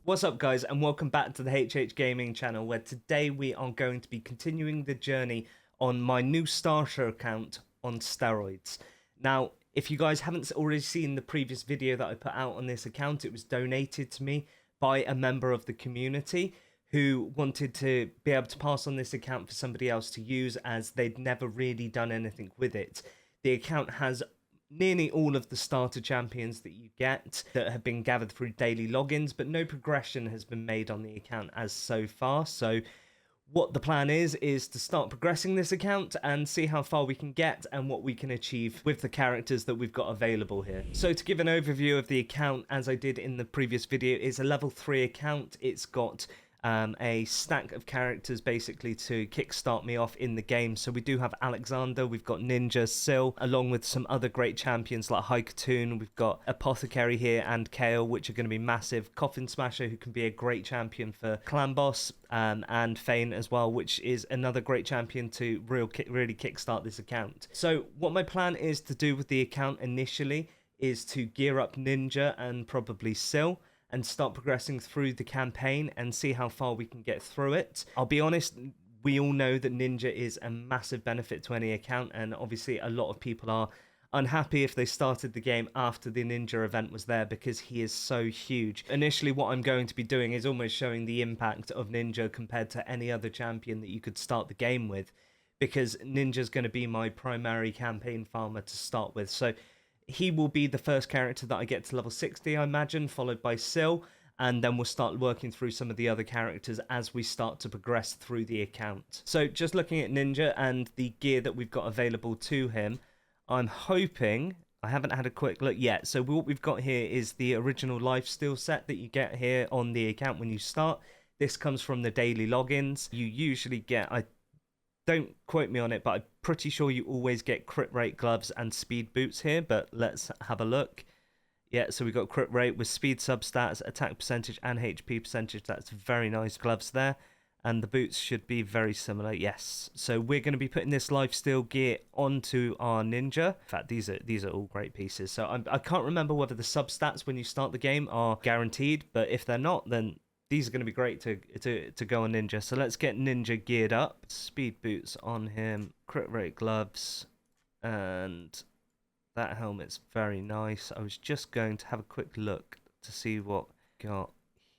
What's up guys, and welcome back to the HH Gaming channel, where today we are going to be continuing the journey on my new starter account on steroids. Now, if you guys haven't already seen the previous video that I put out on this account, it was donated to me by a member of the community who wanted to be able to pass on this account for somebody else to use, as they'd never really done anything with it. The account has nearly all of the starter champions that you get that have been gathered through daily logins, but no progression has been made on the account as so far. So what the plan is to start progressing this account and see how far we can get and what we can achieve with the characters that we've got available here. So to give an overview of the account, as I did in the previous video, it's a level 3 account. It's got a stack of characters basically to kickstart me off in the game. So we do have Alexander, we've got Ninja, Syl, along with some other great champions like Haikatoon. We've got Apothecary here and Kale, which are going to be massive. Coffin Smasher, who can be a great champion for Clan Boss, and Fane as well, which is another great champion to really kickstart this account. So what my plan is to do with the account initially is to gear up Ninja and probably Syl, and start progressing through the campaign and see how far we can get through it. I'll be honest, we all know that Ninja is a massive benefit to any account, and obviously a lot of people are unhappy if they started the game after the Ninja event was there, because he is so huge. Initially, what I'm going to be doing is almost showing the impact of Ninja compared to any other champion that you could start the game with, because Ninja's going to be my primary campaign farmer to start with. So he will be the first character that I get to level 60, I imagine, followed by Syl, and then we'll start working through some of the other characters as we start to progress through the account. So just looking at Ninja and the gear that we've got available to him, I'm hoping, I haven't had a quick look yet, so what we've got here is the original lifesteal set that you get here on the account when you start. This comes from the daily logins. You usually get, don't quote me on it, but I'm pretty sure you always get crit rate gloves and speed boots here, but let's have a look. Yeah, so we got crit rate with speed substats, attack percentage, and HP percentage. That's very nice gloves there. And the boots should be very similar, yes. So we're going to be putting this lifesteal gear onto our Ninja. In fact, these are all great pieces. So I can't remember whether the substats when you start the game are guaranteed, but if they're not, then these are going to be great to go on Ninja. So let's get Ninja geared up. Speed boots on him, crit rate gloves, and that helmet's very nice. I was just going to have a quick look to see what we got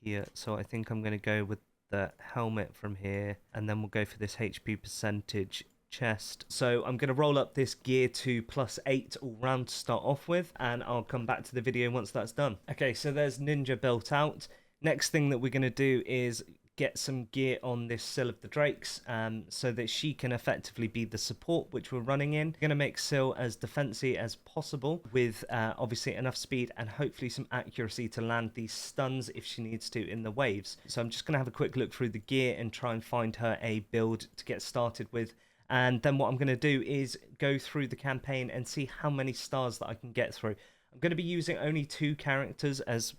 here. So I think I'm going to go with the helmet from here, and then we'll go for this HP percentage chest. So I'm going to roll up this gear to +8 all round to start off with, and I'll come back to the video once that's done. Okay, so there's Ninja built out. Next thing that we're going to do is get some gear on this Syl of the Drakes, so that she can effectively be the support which we're running in. We're going to make Syl as defensive as possible with obviously enough speed and hopefully some accuracy to land these stuns if she needs to in the waves. So I'm just going to have a quick look through the gear and try and find her a build to get started with. And then what I'm going to do is go through the campaign and see how many stars that I can get through. I'm going to be using only 2 characters as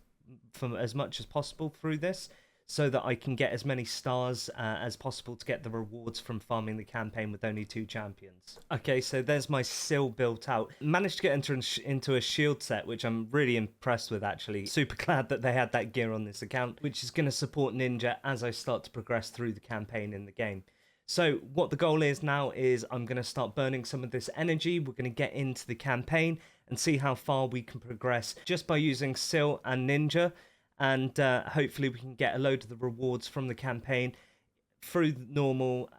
much as possible through this, so that I can get as many stars as possible to get the rewards from farming the campaign with only 2 champions. Okay, so there's my Syl built out. Managed to get into a shield set, which I'm really impressed with actually. Super glad that they had that gear on this account, which is going to support Ninja as I start to progress through the campaign in the game. So what the goal is now is I'm going to start burning some of this energy. We're going to get into the campaign and see how far we can progress just by using Syl and Ninja. And hopefully we can get a load of the rewards from the campaign through normal,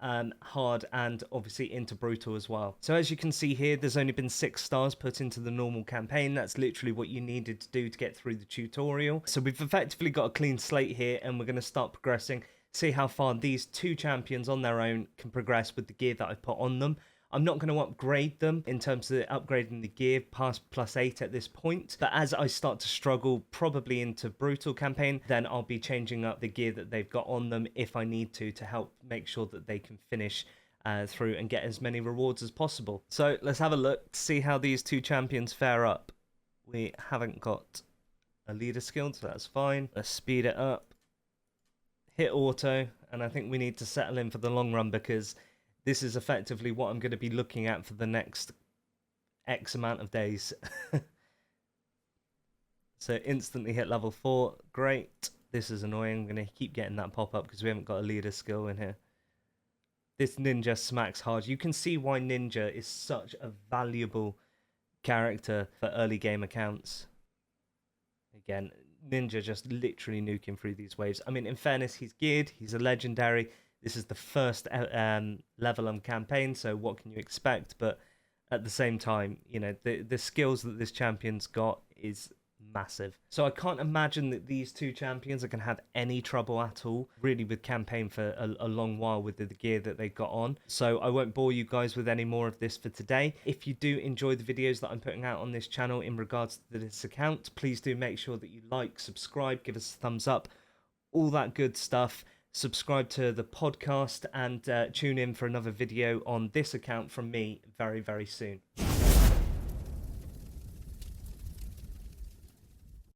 hard, and obviously into brutal as well. So as you can see here, there's only been 6 stars put into the normal campaign. That's literally what you needed to do to get through the tutorial. So we've effectively got a clean slate here, and we're going to start progressing, see how far these 2 champions on their own can progress with the gear that I put on them. I'm not going to upgrade them in terms of upgrading the gear past +8 at this point. But as I start to struggle, probably into brutal campaign, then I'll be changing up the gear that they've got on them if I need to help make sure that they can finish through and get as many rewards as possible. So let's have a look to see how these 2 champions fare up. We haven't got a leader skill, so that's fine. Let's speed it up. Hit auto, and I think we need to settle in for the long run, because this is effectively what I'm going to be looking at for the next X amount of days. So instantly hit level 4. Great. This is annoying. I'm going to keep getting that pop up because we haven't got a leader skill in here. This ninja smacks hard. You can see why ninja is such a valuable character for early game accounts. Again, ninja just literally nuking through these waves. I mean, in fairness, he's geared. He's a legendary. This is the first level on campaign, so what can you expect? But at the same time, you know, the skills that this champion's got is massive. So I can't imagine that these two champions are going to have any trouble at all, really, with campaign for a long while with the gear that they got on. So I won't bore you guys with any more of this for today. If you do enjoy the videos that I'm putting out on this channel in regards to this account, please do make sure that you like, subscribe, give us a thumbs up, all that good stuff. Subscribe to the podcast and tune in for another video on this account from me very, very soon.